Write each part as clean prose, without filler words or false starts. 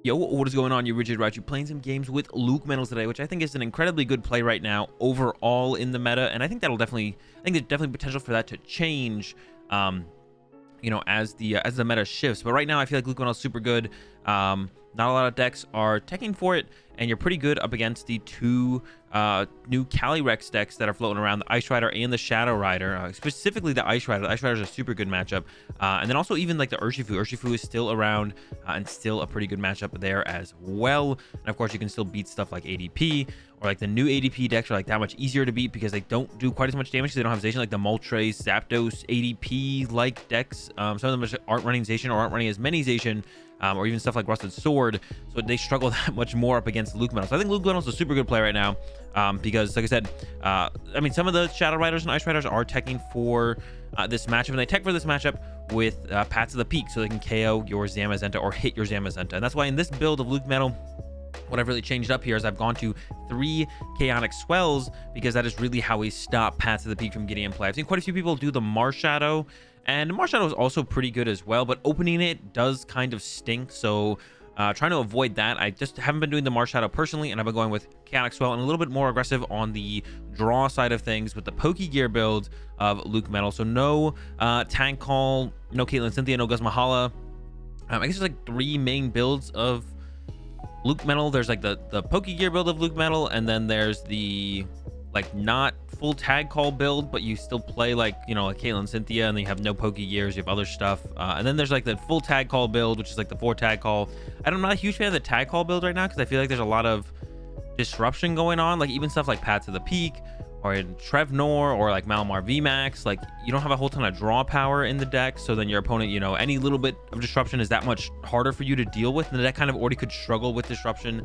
Yo, what is going on? You Rigid Right. You playing some games with LucMetal today, which I think is an incredibly good play right now overall in the meta, and I think there's definitely potential for that to change, as the meta shifts. But right now, I feel like LucMetal is super good. Not a lot of decks are teching for it, and you're pretty good up against the two new Calyrex decks that are floating around, the Ice Rider and the Shadow Rider, specifically the Ice Rider. The Ice Rider is a super good matchup, and then also even like the Urshifu. Urshifu is still around and still a pretty good matchup there as well. And of course, you can still beat stuff like ADP, or like the new ADP decks are like that much easier to beat because they don't do quite as much damage because they don't have Zation, like the Moltres, Zapdos, ADP like decks. Some of them just aren't running Zation or aren't running as many Zation. Or even stuff like Rusted Sword, so they struggle that much more up against LucMetal. So I think LucMetal is a super good play right now, because, like I said, some of the Shadow Riders and Ice Riders are teching for this matchup, and they tech for this matchup with Paths of the Peak, so they can KO your Zamazenta or hit your Zamazenta. And that's why in this build of LucMetal, what I've really changed up here is I've gone to 3 Chaotic Swells, because that is really how we stop Paths of the Peak from getting in play. I've seen quite a few people do the Marshadow, and Marshadow is also pretty good as well, but opening it does kind of stink. So trying to avoid that, I just haven't been doing the Marshadow personally, and I've been going with Chaotic Swell and a little bit more aggressive on the draw side of things with the Pokegear build of LucMetal. So no Tank Call, no Caitlyn Cynthia, no Gus Mahala. I guess there's like 3 main builds of LucMetal. There's like the Pokegear build of LucMetal, and then there's the like not full tag call build, but you still play like, like Caitlyn Cynthia, and then you have no Pokegears, you have other stuff. And then there's like the full tag call build, which is like the 4 tag call. I'm not a huge fan of the tag call build right now because I feel like there's a lot of disruption going on, like even stuff like Paths of the Peak or in Trevnor or like Malamar VMAX. Like you don't have a whole ton of draw power in the deck, so then your opponent, any little bit of disruption is that much harder for you to deal with, and the deck kind of already could struggle with disruption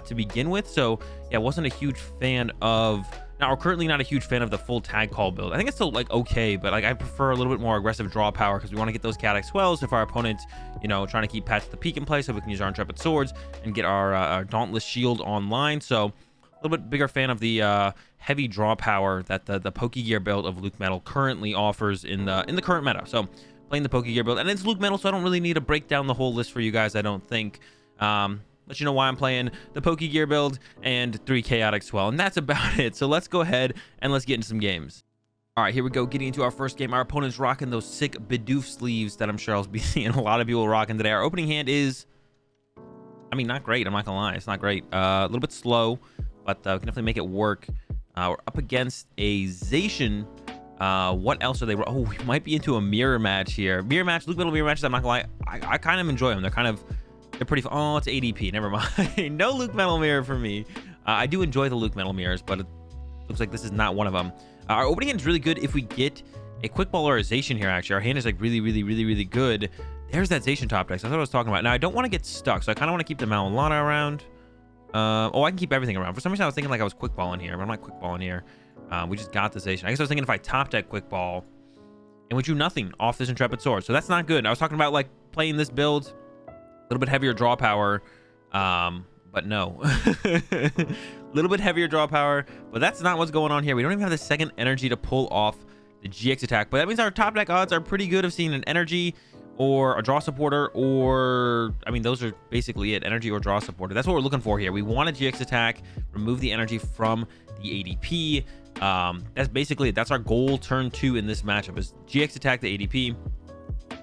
to begin with. So yeah, wasn't a huge fan of, now we're currently not a huge fan of the full tag call build. I think it's still like okay, but like I prefer a little bit more aggressive draw power because we want to get those Chaotic Swells if our opponent, trying to keep Paths of the Peak in place, so we can use our Intrepid Swords and get our Dauntless Shield online. So a little bit bigger fan of the heavy draw power that the Pokegear build of LucMetal currently offers in the current meta. So playing the Pokegear build, and it's LucMetal, so I don't really need to break down the whole list for you guys, I don't think. Let you know why I'm playing the Pokegear build and 3 Chaotic Swell, and that's about it. So let's go ahead and let's get into some games. All right, here we go, getting into our first game. Our opponent's rocking those sick Bidoof sleeves that I'm sure I'll be seeing a lot of people rocking today. Our opening hand is, not great, I'm not gonna lie, it's not great. A little bit slow, but we can definitely make it work. We're up against a Zacian. What else are they? Oh, we might be into a mirror match here. Mirror match, LucMetal mirror matches, I'm not gonna lie, I kind of enjoy them. They're pretty fun. Oh, it's ADP. Never mind. No LucMetal mirror for me. I do enjoy the LucMetal mirrors, but it looks like this is not one of them. Our opening hand is really good if we get a Quick Ball or a Zacian here, actually. Our hand is like really good. There's that Zacian top deck. So that's what I was talking about. Now, I don't want to get stuck, so I kind of want to keep the Malilana around. I can keep everything around. For some reason, I was thinking like I was Quick Balling here, but I'm not Quick Balling here. We just got the Zacian. I guess I was thinking if I top deck Quick Ball, and we do nothing off this Intrepid Sword. So that's not good. I was talking about like playing this build, a little bit heavier draw power, but no. A little bit heavier draw power, but that's not what's going on here. We don't even have the second energy to pull off the GX attack, but that means our top deck odds are pretty good of seeing an energy or a draw supporter, or those are basically it, energy or draw supporter. That's what we're looking for here. We want a GX attack, remove the energy from the ADP. That's basically it. That's our goal turn 2 in this matchup, is GX attack the ADP,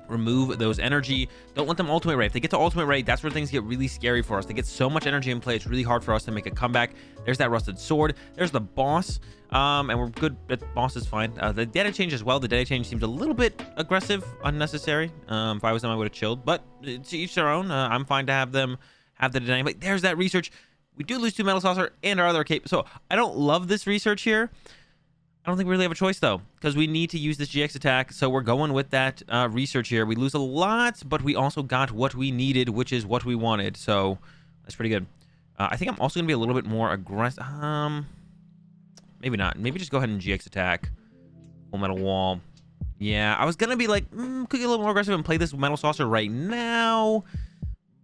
remove those energy. Don't let them ultimate raid. If they get to ultimate raid, that's where things get really scary for us. They get so much energy in play, it's really hard for us to make a comeback. There's that Rusted Sword, there's the boss, and we're good. Boss is fine. The data change as well. The data change seems a little bit aggressive, unnecessary. If I was them, I would have chilled, but to each their own. I'm fine to have them have the dynamic. There's that research. We do lose 2 Metal Saucer and our other cape, so I don't love this research here. I don't think we really have a choice though, because we need to use this GX attack, so we're going with that research here. We lose a lot, but we also got what we needed, which is what we wanted, so that's pretty good. I think I'm also gonna be a little bit more aggressive. Maybe not. Maybe just go ahead and GX attack. Full Metal Wall. Yeah, I was gonna be like, could get a little more aggressive and play this Metal Saucer right now,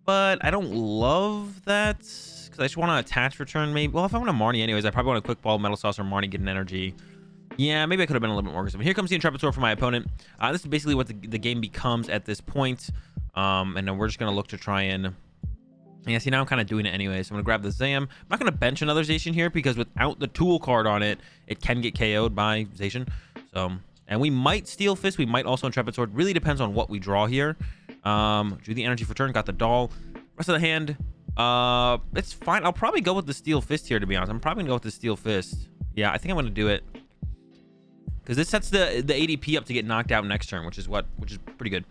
but I don't love that because I just want to attach return. Maybe. Well, if I want a Marnie anyways, I probably want a Quick Ball Metal Saucer Marnie, get an energy. Yeah, maybe I could have been a little bit more aggressive. Here comes the Intrepid Sword for my opponent. This is basically what the game becomes at this point. And then we're just going to look to try and Yeah, see, now I'm kind of doing it anyway. So I'm going to grab the Zam. I'm not going to bench another Zacian here because without the tool card on it, it can get KO'd by Zacian. So, and we might Steel Fist. We might also Intrepid Sword. Really depends on what we draw here. Drew the energy for turn. Got the doll. Rest of the hand, it's fine. I'll probably go with the Steel Fist here, to be honest. I'm probably going to go with the Steel Fist. Yeah, I think I'm going to do it. Because this sets the ADP up to get knocked out next turn, which is pretty good.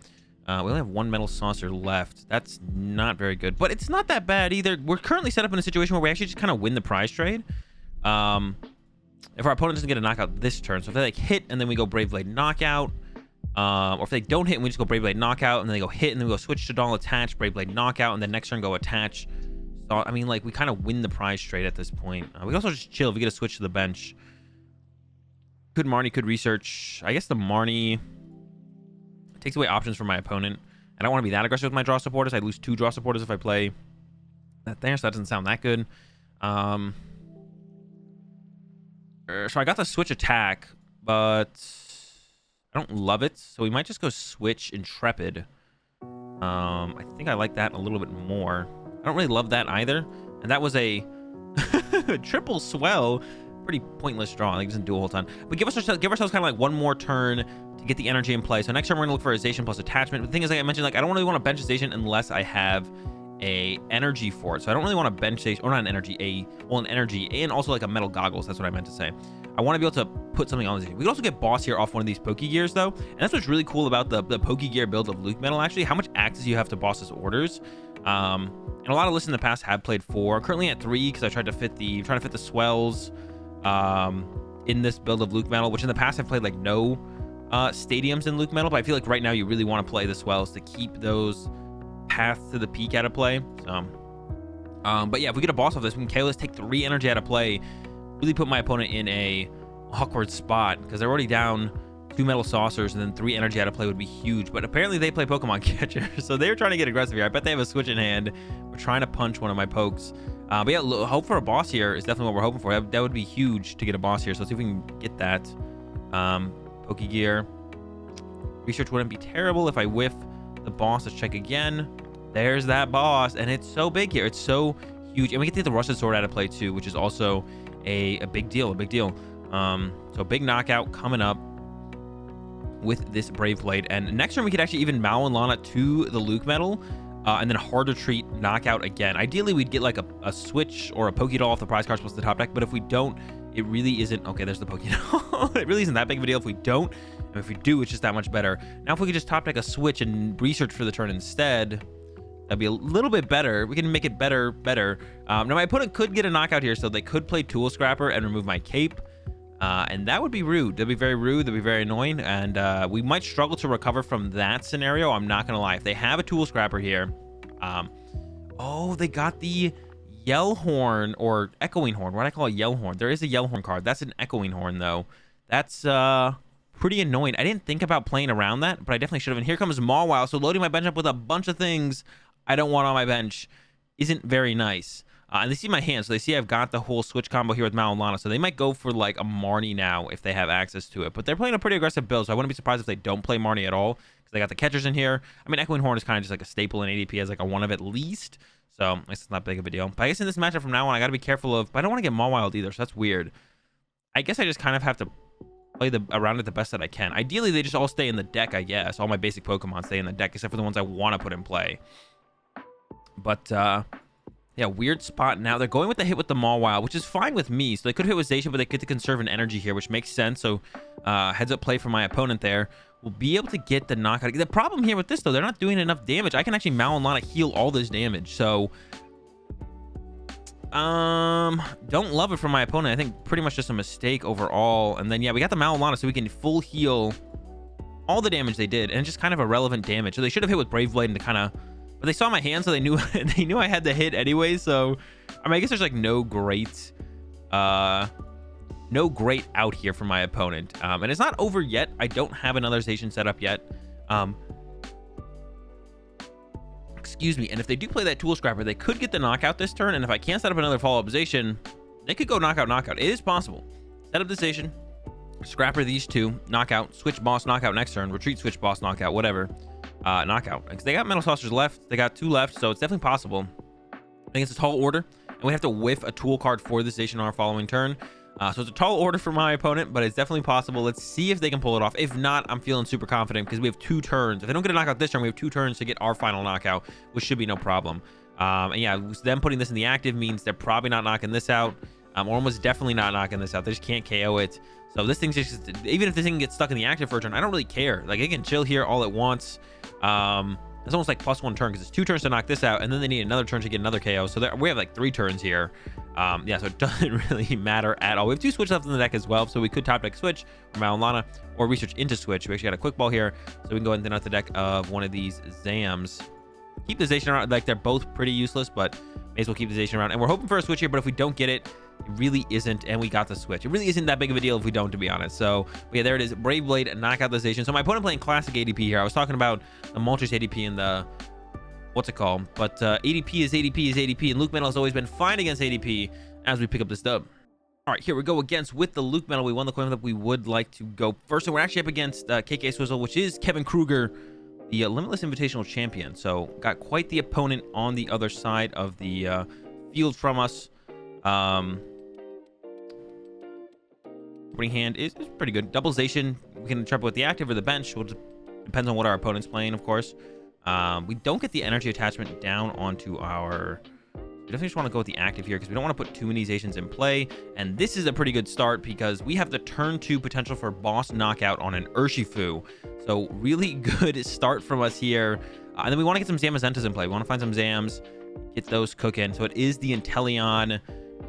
We only have one metal saucer left. That's not very good, but it's not that bad either. We're currently set up in a situation where we actually just kind of win the prize trade. If our opponent doesn't get a knockout this turn, so if they like hit and then we go Brave Blade knockout, or if they don't hit and we just go Brave Blade knockout and then they go hit and then we go switch to Doll attach, Brave Blade knockout, and then next turn go attach. So I mean, like, we kind of win the prize trade at this point. We can also just chill if we get a switch to the bench. Could Marnie, could research. I guess the Marnie takes away options from my opponent. I don't want to be that aggressive with my draw supporters. I lose 2 draw supporters if I play that there, so that doesn't sound that good. So I got the switch attack, but I don't love it. So we might just go switch Intrepid. I think I like that a little bit more. I don't really love that either. And that was a triple swell. Pretty pointless draw. Like, it doesn't do a whole ton. But give ourselves kind of like one more turn to get the energy in play. So next turn we're gonna look for a Zacian plus attachment. But the thing is, like I mentioned, like, I don't really want to bench a Zacian unless I have a energy for it. So I don't really want to bench Zacian, or not an energy, an energy, and also like a metal goggles. That's what I meant to say. I want to be able to put something on the Zacian. We can also get boss here off one of these Poke Gears though, and that's what's really cool about the Poke Gear build of LucMetal. Actually, how much access you have to boss's orders. And a lot of lists in the past have played 4. Currently at 3 because I tried to fit the swells in this build of LucMetal, which in the past I've played like no stadiums in LucMetal, but I feel like right now you really want to play the swells to keep those paths to the peak out of play. So, but yeah, if we get a boss off this, we can KO this, take 3 energy out of play, really put my opponent in a awkward spot because they're already down 2 metal saucers, and then 3 energy out of play would be huge. But apparently they play Pokemon Catcher, so they're trying to get aggressive here. I bet they have a switch in hand. We're trying to punch one of my pokes. But yeah, hope for a boss here is definitely what we're hoping for. That would be huge to get a boss here. So let's see if we can get that. Poke Gear. Research wouldn't be terrible if I whiff the boss. Let's check again. There's that boss, and it's so big here. It's so huge, and we get to get the Rusted Sword out of play too, which is also a big deal. So big knockout coming up with this Brave Blade, and next turn we could actually even Lana to the LucMetal. And then hard to treat knockout again. Ideally, we'd get like a switch or a Pokédoll off the prize cards plus the top deck. But if we don't, it really isn't. Okay, there's the Pokédoll. It really isn't that big of a deal if we don't. And if we do, it's just that much better. Now, if we could just top deck a switch and research for the turn instead, that'd be a little bit better. We can make it better. Now, my opponent could get a knockout here, so they could play Tool Scrapper and remove my cape. And that would be rude. That'd be very rude. That'd be very annoying. And we might struggle to recover from that scenario. I'm not going to lie. If they have a Tool Scrapper here. Oh, they got the Yell Horn or Echoing Horn. What do I call a Yell Horn? There is a Yell Horn card. That's an Echoing Horn, though. That's pretty annoying. I didn't think about playing around that, but I definitely should have. And here comes Mawile. So loading my bench up with a bunch of things I don't want on my bench isn't very nice. And they see my hand, so they see I've got the whole switch combo here with Lana. So they might go for like a Marnie now if they have access to it. But they're playing a pretty aggressive build, so I wouldn't be surprised if they don't play Marnie at all. Because they got the catchers in here. I mean, Echoing Horn is kind of just like a staple in ADP as like a 1 of at least. So it's not big of a deal. But I guess in this matchup from now on, I got to be careful of... But I don't want to get Mawile either, so that's weird. I guess I just kind of have to play around it the best that I can. Ideally, they just all stay in the deck, I guess. All my basic Pokemon stay in the deck, except for the ones I want to put in play. But, yeah, weird spot now. They're going with the hit with the Mawile, which is fine with me. So they could hit with Zacian, but they get to conserve an energy here, which makes sense. So heads up play for my opponent there. We'll be able to get the knockout. The problem here with this, though, they're not doing enough damage. I can actually Lana heal all this damage. So don't love it from my opponent. I think pretty much just a mistake overall. And then, yeah, we got the Lana, so we can full heal all the damage they did. And just kind of irrelevant damage. So they should have hit with Brave Blade and to kind of... But they saw my hand, so they knew I had the hit anyway. So, I mean, I guess there's like no great out here for my opponent. And it's not over yet. I don't have another station set up yet. Excuse me. And if they do play that Tool Scrapper, they could get the knockout this turn. And if I can't set up another follow-up station, they could go knockout. It is possible. Set up the station, Scrapper these 2, knockout, switch boss, knockout next turn, retreat, switch boss, knockout, whatever. Knockout, because they got metal saucers left. They got 2 left, so it's definitely possible. think it's a tall order, and we have to whiff a tool card for this station on our following turn. So it's a tall order for my opponent, but it's definitely possible. Let's see if they can pull it off. If not, I'm feeling super confident because we have 2 turns. If they don't get a knockout this turn, we have 2 turns to get our final knockout, which should be no problem. And yeah, them putting this in the active means they're probably not knocking this out. Or almost definitely not knocking this out. They just can't KO it. So this thing's just, even if this thing gets stuck in the active for a turn, I don't really care. Like, it can chill here all at once. It's almost like +1 turn because it's 2 turns to knock this out, and then they need another turn to get another KO. So we have like 3 turns here. Yeah, so it doesn't really matter at all. We have 2 switch left in the deck as well, so we could top deck switch or Malana or research into switch. We actually got a quick ball here, so we can go ahead and thin out the deck of one of these Zams. Keep the Zation around. Like, they're both pretty useless, but may as well keep the Zation around. And we're hoping for a switch here, but if we don't get it, it really isn't, and we got the switch. It really isn't that big of a deal if we don't, to be honest. So yeah, there it is. Brave Blade, knock out the Zation. So my opponent playing classic ADP here. I was talking about the Moltres ADP and the what's it called, but ADP is ADP, and LucMetal has always been fine against ADP as we pick up this dub. All right, here we go against with the LucMetal. We won the coin flip. We would like to go first, and we're actually up against KK Swizzle, which is Kevin Kruger, the Limitless Invitational champion. So got quite the opponent on the other side of the field from us. Opening hand is pretty good. Double Zation, we can trap with the active or the bench. Depends on what our opponent's playing, of course. We don't get the energy attachment down onto our... We definitely just want to go with the active here because we don't want to put too many Zations in play. And this is a pretty good start because we have the turn 2 potential for boss knockout on an Urshifu. So really good start from us here. And then we want to get some Zamazentas in play. We want to find some Zams, get those cooking. So it is the Inteleon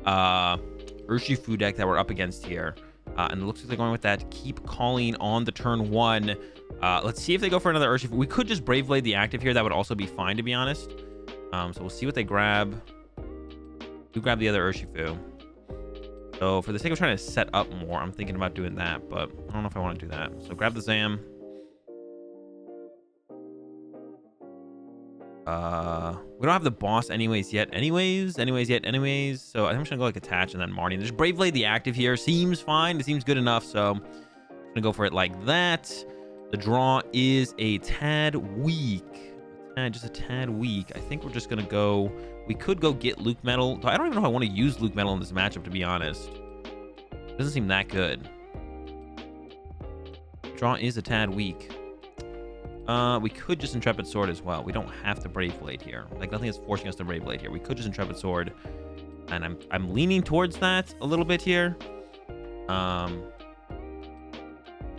Urshifu deck that we're up against here. And it looks like they're going with that. Keep calling on the turn 1. Let's see if they go for another Urshifu. We could just Brave Blade the active here. That would also be fine, to be honest. So we'll see what they grab. We grab the other Urshifu. So for the sake of trying to set up more, I'm thinking about doing that, but I don't know if I want to do that. So grab the Zam. We don't have the boss anyways yet. So I think I'm just gonna go like attach and then Marnie. There's Brave Blade the active here. Seems fine. It seems good enough. So I'm gonna go for it like that. The draw is a tad weak. Just a tad weak. I think we're just gonna go. We could go get LucMetal. I don't even know if I want to use LucMetal in this matchup, to be honest. It doesn't seem that good. Draw is a tad weak. We could just Intrepid Sword as well. We don't have to Brave Blade here. Like, nothing is forcing us to Brave Blade here. We could just Intrepid Sword. And I'm leaning towards that a little bit here. My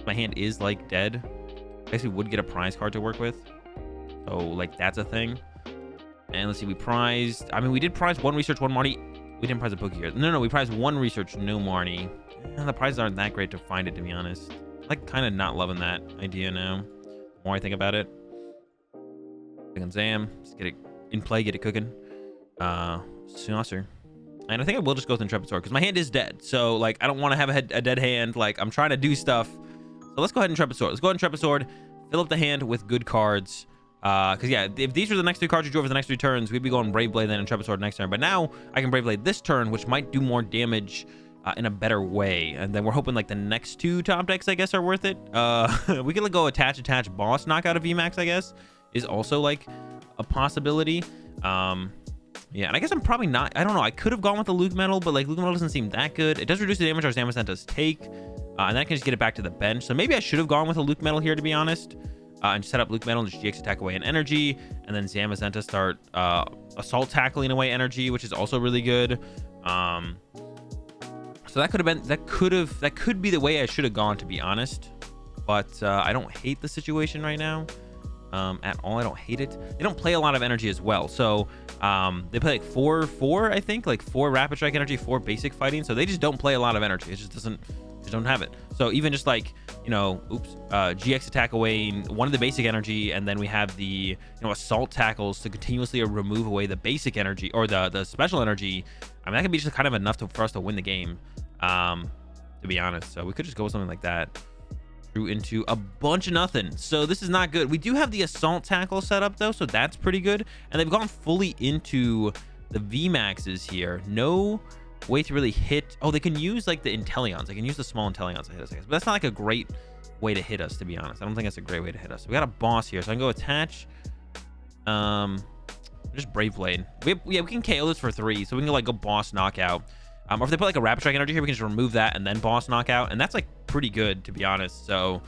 hand is, like, dead. I guess we would get a prize card to work with. So, like, that's a thing. And let's see, we prized... I mean, we did prize 1 research, 1 Marnie. We didn't prize a Pookie here. No, we prized 1 research, no Marnie. The prizes aren't that great to find it, to be honest. I'm, like, kind of not loving that idea now. The more I think about it. Click on Zam. Just get it in play, get it cooking. Saucer. And I think I will just go with Intrepid Sword, because my hand is dead. So, like, I don't want to have a dead hand. Like, I'm trying to do stuff. So let's go ahead and Intrepid Sword. Let's go ahead and Intrepid Sword. Fill up the hand with good cards. Because, yeah, if these were the next 3 cards you drew over the next 3 turns, we'd be going Brave Blade then Intrepid Sword next turn. But now I can Brave Blade this turn, which might do more damage in a better way. And then we're hoping, like, the next 2 top decks, I guess, are worth it. We could go attach, boss, knockout of VMAX, I guess, is also, like, a possibility. Yeah, and I guess I'm probably not... I don't know. I could have gone with the LucMetal, but, like, LucMetal doesn't seem that good. It does reduce the damage our Zamazentas take, and then I can just get it back to the bench. So maybe I should have gone with a LucMetal here, to be honest. And just set up LucMetal and just GX attack away an energy, and then Zamazenta start assault tackling away energy, which is also really good. So that could have been that could be the way I should have gone, to be honest. But I don't hate the situation right now at all. I don't hate it. They don't play a lot of energy as well, so they play like 4 I think, like 4 rapid strike energy, 4 basic fighting. So they just don't play a lot of energy. It just doesn't. Just don't have it. So even just like, you know, GX attack away 1 of the basic energy, and then we have the, you know, assault tackles to continuously remove away the basic energy or the special energy. I mean, that could be just kind of enough for us to win the game, to be honest. So we could just go with something like that. Drew into a bunch of nothing. So this is not good. We do have the assault tackle set up though, so that's pretty good. And they've gone fully into the VMAXs here. No way to really hit. Oh, they can use like the Inteleons. They can use the small Inteleons to hit us, I guess. But that's not like a great way to hit us, to be honest. I don't think that's a great way to hit us. So we got a boss here, so I can go attach. Just Brave Blade. Yeah, we can KO this for 3, so we can like go boss knockout. Or if they put like a Rapid Strike energy here, we can just remove that and then boss knockout, and that's like pretty good, to be honest. So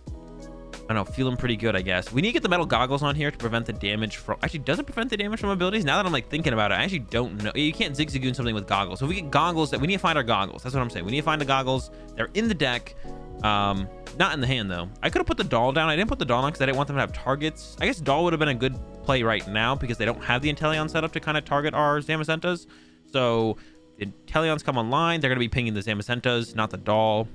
I don't know, feeling pretty good, I guess. We need to get the metal goggles on here to prevent the damage from... Actually, does it prevent the damage from abilities? Now that I'm like thinking about it, I actually don't know. You can't zigzagoon something with goggles. So if we get goggles, we need to find our goggles. That's what I'm saying. We need to find the goggles. They're in the deck. Not in the hand though. I could have put the doll down. I didn't put the doll on because I didn't want them to have targets. I guess doll would have been a good play right now because they don't have the Inteleon set up to kind of target our Zamazentas. So the Inteleons come online, they're going to be pinging the Zamazentas, not the doll.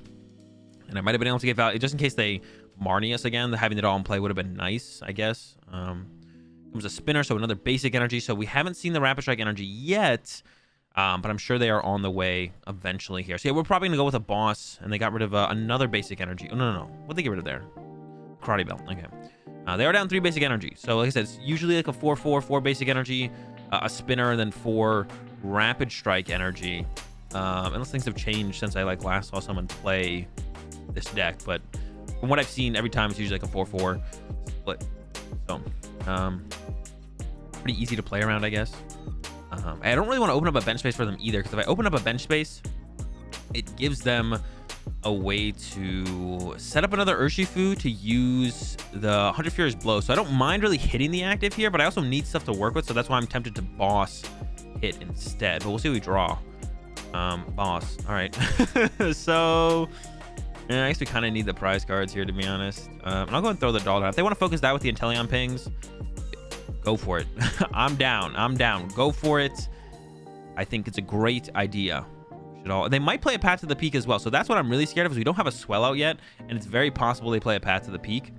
And I might have been able to get value just in case they Marnie us again. Having the doll in play would have been nice, I guess. Comes a spinner, so another basic energy. So we haven't seen the Rapid Strike energy yet, but I'm sure they are on the way eventually here. So yeah, we're probably gonna go with a boss, and they got rid of another basic energy. Oh no, what did they get rid of there? Karate belt. Okay. They are down 3 basic energy. So like I said, it's usually like a 4 basic energy, a spinner, and then 4 Rapid Strike energy. Unless things have changed since I like last saw someone play this deck, but from what I've seen, every time it's usually like a 4-4 split. So pretty easy to play around, I guess. I don't really want to open up a bench space for them either, because if I open up a bench space, it gives them a way to set up another Urshifu to use the 100 Furious Blow. So I don't mind really hitting the active here, but I also need stuff to work with, so that's why I'm tempted to boss hit instead. But we'll see what we draw. Boss. All right. So yeah, I guess we kind of need the prize cards here, to be honest. And I'll go and throw the doll down. If they want to focus that with the Inteleon pings, go for it. I'm down. Go for it. I think it's a great idea. They might play a Path to the Peak as well. So that's what I'm really scared of, is we don't have a Swell out yet, and it's very possible they play a Path to the Peak.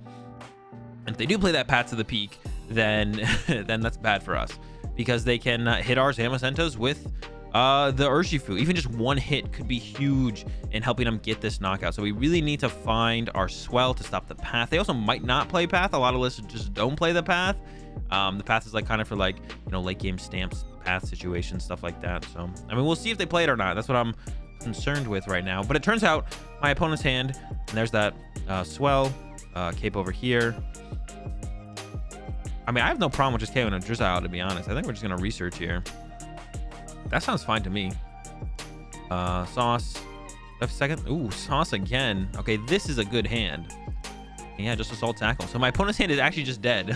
And if they do play that Path to the Peak, then then that's bad for us, because they can hit our Zamazentas with the Urshifu. Even just one hit could be huge in helping them get this knockout. So we really need to find our Swell to stop the Path. They also might not play Path. A lot of lists just don't play the Path. The Path is like kind of for like, you know, late game stamps, Path situations, stuff like that. So I mean, we'll see if they play it or not. That's what I'm concerned with right now. But it turns out my opponent's hand, and there's that Swell cape over here. I mean, I have no problem with just KOing a Drizzle, to be honest. I think we're just gonna research here. That sounds fine to me. Sauce. Left second. Ooh, Sauce again. Okay, this is a good hand. Yeah, just Assault Tackle. So my opponent's hand is actually just dead.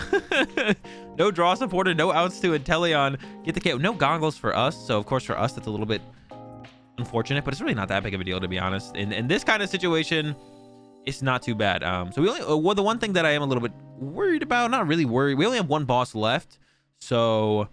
No draw supported, no outs to Inteleon. Get the KO. No goggles for us. So, of course, for us, that's a little bit unfortunate, but it's really not that big of a deal, to be honest. In this kind of situation, it's not too bad. So we only... well, the one thing that I am a little bit worried about, not really worried, we only have 1 boss left. So...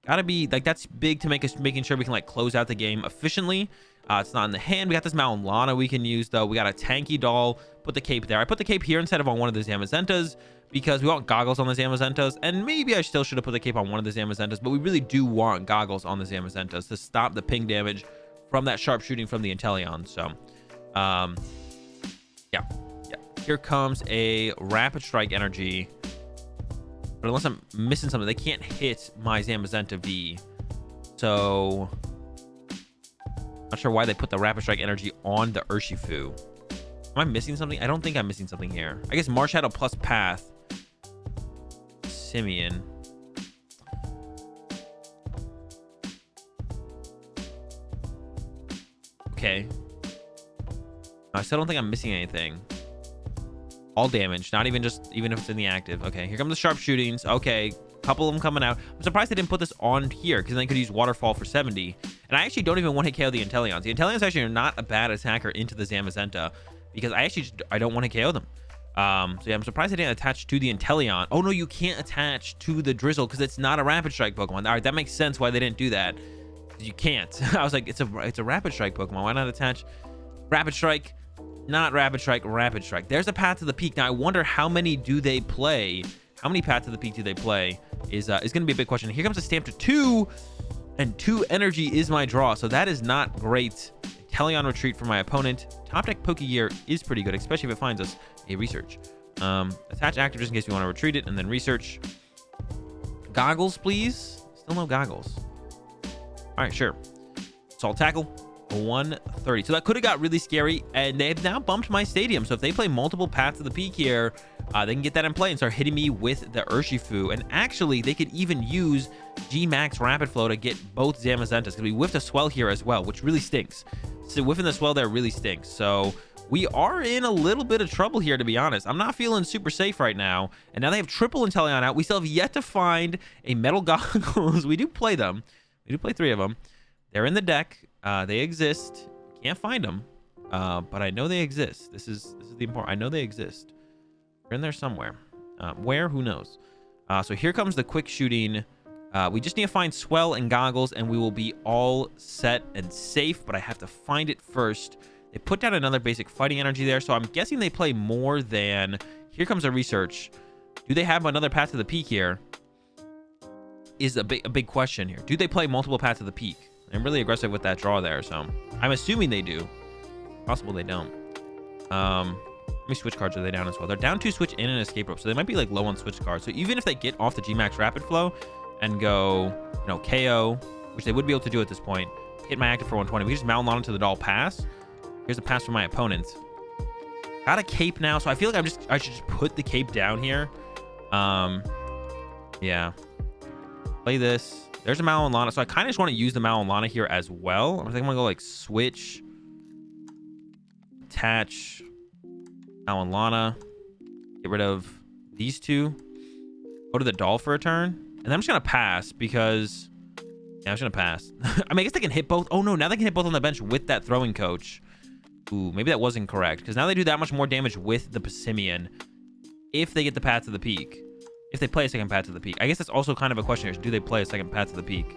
gotta be like, that's big to making sure we can like close out the game efficiently. It's not in the hand. We got this Lana we can use though. We got a tanky doll. Put the cape there. I put the cape here instead of on one of the Zamazentas because we want goggles on the Zamazentas, and maybe I still should have put the cape on one of the Zamazentas, but we really do want goggles on the Zamazentas to stop the ping damage from that sharp shooting from the Inteleon. So yeah, here comes a Rapid Strike energy. But unless I'm missing something, they can't hit my Zamazenta V. So, not sure why they put the Rapid Strike energy on the Urshifu. Am I missing something? I don't think I'm missing something here. I guess Marshadow plus Path. Simeon. Okay. I still don't think I'm missing anything. All damage, not even if it's in the active. Okay, here come the sharp shootings. Okay, couple of them coming out. I'm surprised they didn't put this on here, because then they could use Waterfall for 70. And I actually don't even want to KO the Inteleons. The Inteleons actually are not a bad attacker into the Zamazenta, because I don't want to KO them. So yeah, I'm surprised they didn't attach to the Inteleon. Oh no, you can't attach to the Drizzle because it's not a Rapid Strike Pokemon. All right, that makes sense why they didn't do that. You can't. I was like, it's a Rapid Strike Pokemon. Why not attach Rapid Strike? Not Rapid Strike, Rapid Strike. There's a Path to the Peak. Now I wonder how many do they play? How many Path to the Peak do they play? Is going to be a big question. Here comes a stamp to 2, and 2 energy is my draw. So that is not great. Inteleon retreat for my opponent. Top deck Pokegear is pretty good, especially if it finds us a research. Attach active just in case we want to retreat it, and then research. Goggles, please. Still no goggles. All right, sure. Assault Tackle. 130. So that could have got really scary, and they've now bumped my stadium. So if they play multiple Paths to the Peak here, they can get that in play and start hitting me with the Urshifu. And actually, they could even use G-Max Rapid Flow to get both Zamazentas, because we whiffed a Swell here as well, which really stinks. So whiffing the Swell there really stinks. So we are in a little bit of trouble here, to be honest. I'm not feeling super safe right now. And now they have triple Inteleon out. We still have yet to find a Metal Goggles. We do play them. We do play 3 of them. They're in the deck. They exist. Can't find them. But I know they exist. This is the important. I know they exist. They're in there somewhere. Where? Who knows? So here comes the quick shooting. We just need to find Swell and Goggles, and we will be all set and safe. But I have to find it first. They put down another basic fighting energy there, so I'm guessing they play more than... Here comes a research. Do they have another Path to the Peak here? Is a big question here. Do they play multiple Paths to the Peak? I'm really aggressive with that draw there, so I'm assuming they do. Possible they don't. How many switch cards are they down as well? They're down 2 switch and an escape rope, so they might be like low on switch cards. So even if they get off the G-Max Rapid Flow and go, you know, KO, which they would be able to do at this point, hit my active for 120. We just Malon to the doll pass. Here's a pass from my opponent. Got a cape now, so I feel like I should just put the cape down here. Yeah. Play this. There's a Malon, so I kind of just want to use the Malon here as well. I think I'm gonna go like switch, attach, Malon, get rid of these 2, go to the doll for a turn, and then I'm just gonna pass because yeah, I'm just gonna pass. I mean, I guess they can hit both. Oh no, now they can hit both on the bench with that throwing coach. Ooh, maybe that wasn't correct, because now they do that much more damage with the Passimian if they get the Path to the Peak. If they play a second Path to the Peak. I guess that's also kind of a question here. Do they play a second Path to the Peak?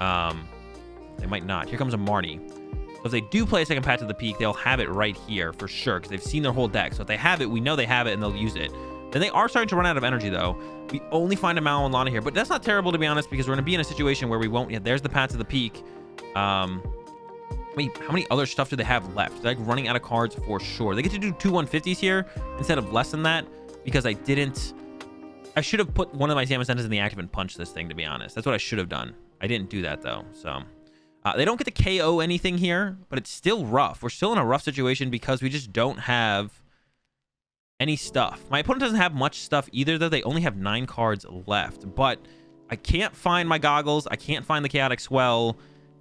They might not. Here comes a Marnie. So if they do play a second Path to the Peak, they'll have it right here for sure, because they've seen their whole deck. So if they have it, we know they have it, and they'll use it. Then they are starting to run out of energy, though. We only find a Malon Lana here, but that's not terrible, to be honest, because we're going to be in a situation where we won't... Yeah, there's the Path to the Peak. Wait, how many other stuff do they have left? They're like running out of cards for sure. They get to do 2 150s here instead of less than that, because I didn't... I should have put one of my Zamazentas in the active and punched this thing, to be honest. That's what I should have done. I didn't do that, though. So they don't get to KO anything here, but it's still rough. We're still in a rough situation because we just don't have any stuff. My opponent doesn't have much stuff either, though. They only have 9 cards left, but I can't find my Goggles. I can't find the Chaotic Swell.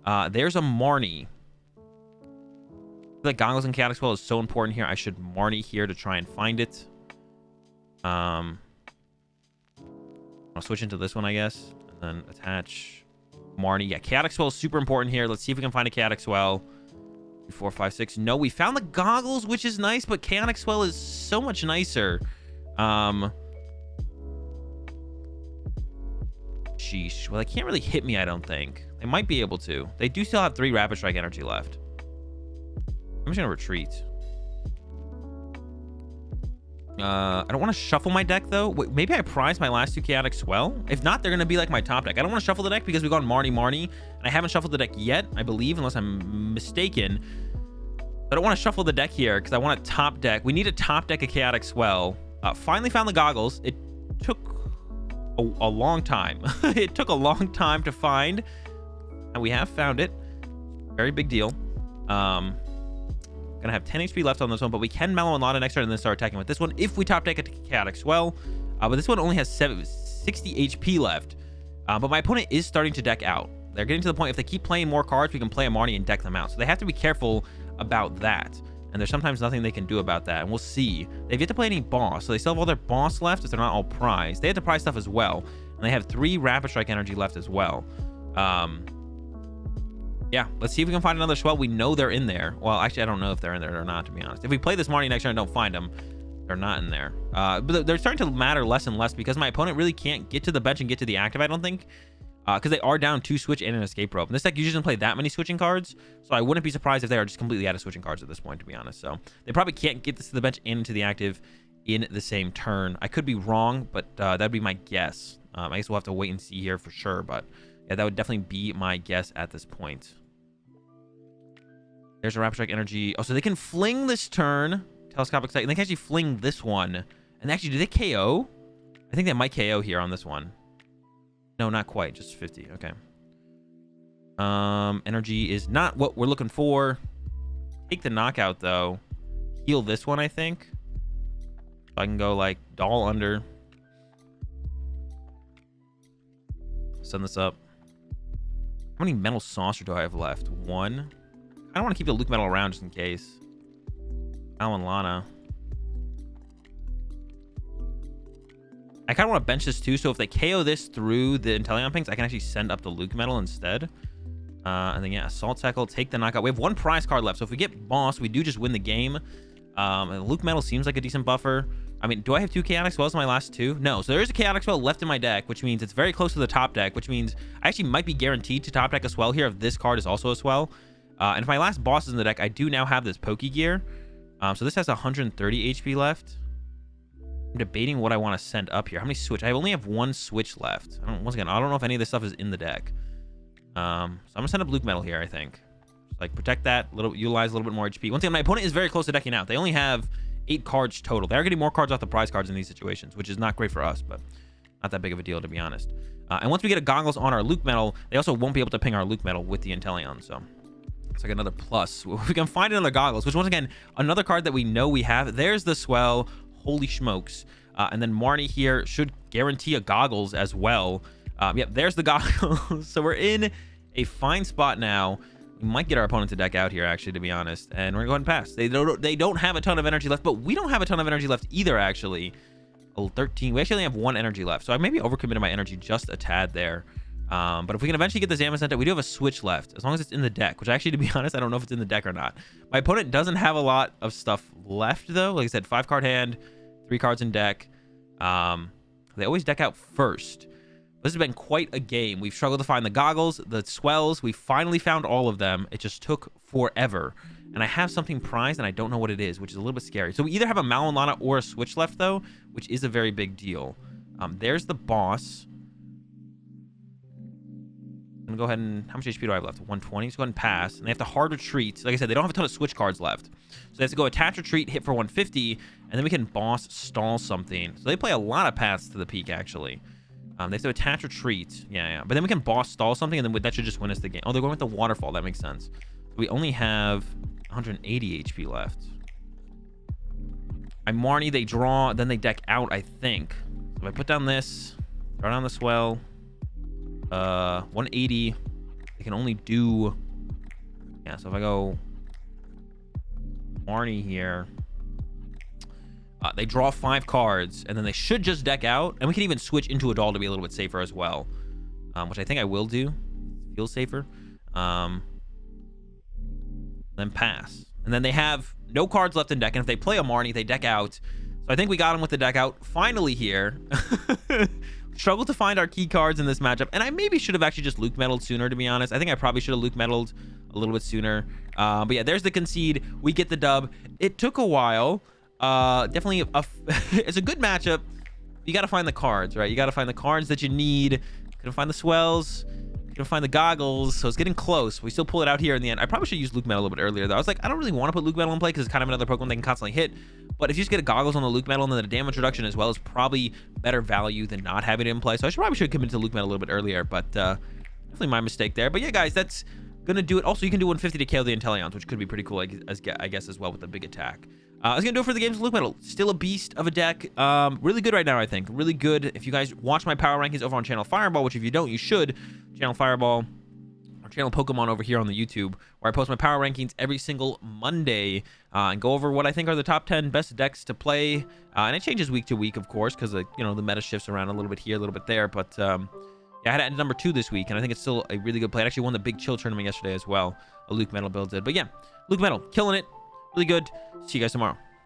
There's a Marnie. I feel like Goggles and Chaotic Swell is so important here. I should Marnie here to try and find it. I'll switch into this one, I guess, and then attach Marnie. Yeah, Chaotic Swell is super important here. Let's see if we can find a Chaotic Swell. 2, 4, 5, 6. No, we found the Goggles, which is nice, but Chaotic Swell is so much nicer. Sheesh. Well, they can't really hit me, I don't think. They might be able to. They do still have 3 Rapid Strike energy left. I'm just gonna retreat. I don't want to shuffle my deck, though. Wait, maybe I prize my last 2 Chaotic Swell. If not, they're going to be like my top deck. I don't want to shuffle the deck because we've gone Marnie, and I haven't shuffled the deck yet, I believe, unless I'm mistaken. I don't want to shuffle the deck here because I want a top deck. We need a top deck of Chaotic Swell. Finally found the Goggles. It took a long time. It took a long time to find, and we have found it. Very big deal. Gonna have 10 HP left on this one, but we can Mellow and Lana next turn and then start attacking with this one if we top deck a Chaotic Swell. But this one only has 60 HP left. But my opponent is starting to deck out. They're getting to the point, if they keep playing more cards, we can play a Marnie and deck them out. So they have to be careful about that. And there's sometimes nothing they can do about that. And we'll see. They've yet to play any boss, so they still have all their boss left if they're not all prize. They have to prize stuff as well. And they have 3 Rapid Strike energy left as well. Yeah, let's see if we can find another Swell. We know they're in there. Well, actually, I don't know if they're in there or not, to be honest. If we play this Marnie next turn and don't find them, they're not in there. But they're starting to matter less and less because my opponent really can't get to the bench and get to the active, I don't think. Because they are down 2 switch and an escape rope. And this deck usually doesn't play that many switching cards. So I wouldn't be surprised if they are just completely out of switching cards at this point, to be honest. So they probably can't get this to the bench and into the active in the same turn. I could be wrong, but that'd be my guess. I guess we'll have to wait and see here for sure. But yeah, that would definitely be my guess at this point. There's a Rapid Strike energy. Oh, so they can fling this turn. Telescopic Sight. And they can actually fling this one. And actually, do they KO? I think they might KO here on this one. No, not quite. Just 50. Okay. Energy is not what we're looking for. Take the knockout, though. Heal this one, I think. I can go like doll under. Send this up. How many metal saucer do I have left? 1. I don't want to keep the LucMetal around just in case. Alan Lana. I kind of want to bench this too, so if they KO this through the Inteleon pings, I can actually send up the LucMetal instead. And then, yeah, Assault Tackle, take the knockout. We have 1 prize card left, so if we get Boss, we do just win the game. And LucMetal seems like a decent buffer. I mean, do I have 2 Chaotic Swells in my last 2? No, so there is a Chaotic Swell left in my deck, which means it's very close to the top deck, which means I actually might be guaranteed to top deck a Swell here if this card is also a Swell. And if my last Boss is in the deck, I do now have this Poke Gear. So this has 130 HP left. I'm debating what I want to send up here. How many switch? I only have 1 switch left. Once again, I don't know if any of this stuff is in the deck. So I'm gonna send up LucMetal here, I think. Just, like, protect that, utilize a little bit more HP. Once again, my opponent is very close to decking out. They only have 8 cards total. They are getting more cards off the prize cards in these situations, which is not great for us, but not that big of a deal, to be honest. And once we get a Goggles on our LucMetal, they also won't be able to ping our LucMetal with the Inteleon, so it's like another plus. We can find another Goggles, which, once again, another card that we know we have. There's the Swell. Holy smokes. And then Marnie here should guarantee a Goggles as well. Yep, there's the Goggles. So we're in a fine spot now. We might get our opponent to deck out here, actually, to be honest. And we're going to go ahead and pass. They don't have a ton of energy left, but we don't have a ton of energy left either, actually. 13. We actually only have 1 energy left. So I maybe overcommitted my energy just a tad there. But if we can eventually get this Zamazenta, we do have a switch left, as long as it's in the deck, which actually, to be honest, I don't know if it's in the deck or not. My opponent doesn't have a lot of stuff left, though. Like I said, 5-card hand, 3 cards in deck. They always deck out first. This has been quite a game. We've struggled to find the Goggles, the Swells. We finally found all of them. It just took forever. And I have something prized, and I don't know what it is, which is a little bit scary. So we either have a Malon or a switch left, though, which is a very big deal. There's the Boss. I'm gonna go ahead and... How much HP do I have left? 120. So go ahead and pass. And they have to hard retreat. Like I said, they don't have a ton of switch cards left. So they have to go attach retreat, hit for 150, and then we can Boss stall something. So they play a lot of paths to the peak, actually. They have to attach retreat. Yeah. But then we can Boss stall something, and then that should just win us the game. Oh, they're going with the Waterfall. That makes sense. So we only have 180 HP left. I Marnie, they draw, then they deck out, I think. So if I put down this, throw down the Swell, 180, they can only do... Yeah, so if I go Marnie here, they draw 5 cards, and then they should just deck out, and we can even switch into a doll to be a little bit safer as well, which I think I will do. Feels safer. Then pass. And then they have no cards left in deck, and if they play a Marnie, they deck out. So I think we got him with the deck out finally here. Struggled to find our key cards in this matchup, and I maybe should have actually just LucMetal'd sooner, to be honest. I think I probably should have LucMetal'd a little bit sooner. But yeah, there's the concede. We get the dub. It took a while. Definitely it's a good matchup. You got to find the cards, right? You got to find the cards that you need. Couldn't find the Swells. Couldn't find the Goggles. So it's getting close. We still pull it out here in the end. I probably should use LucMetal a little bit earlier, though. I was like, I don't really want to put LucMetal in play because it's kind of another Pokemon they can constantly hit. But if you just get a Goggles on the LucMetal, and then the damage reduction as well is probably better value than not having it in play. So I probably should commit to LucMetal a little bit earlier, but definitely my mistake there. But yeah, guys, that's gonna do it. Also, you can do 150 to KO the Inteleons, which could be pretty cool, I guess, as well, with the big attack. That's gonna do it for the games with LucMetal. Still a beast of a deck. Really good right now, I think. Really good. If you guys watch my power rankings over on Channel Fireball, which if you don't, you should. Channel Fireball, or Channel Pokemon over here on the YouTube, where I post my power rankings every single Monday and go over what I think are the top 10 best decks to play. And it changes week to week, of course, because you know, the meta shifts around a little bit here, a little bit there. But yeah, I had it at number 2 this week, and I think it's still a really good play. I actually won the Big Chill tournament yesterday as well. A LucMetal build did. But yeah, LucMetal, killing it. Really good. See you guys tomorrow.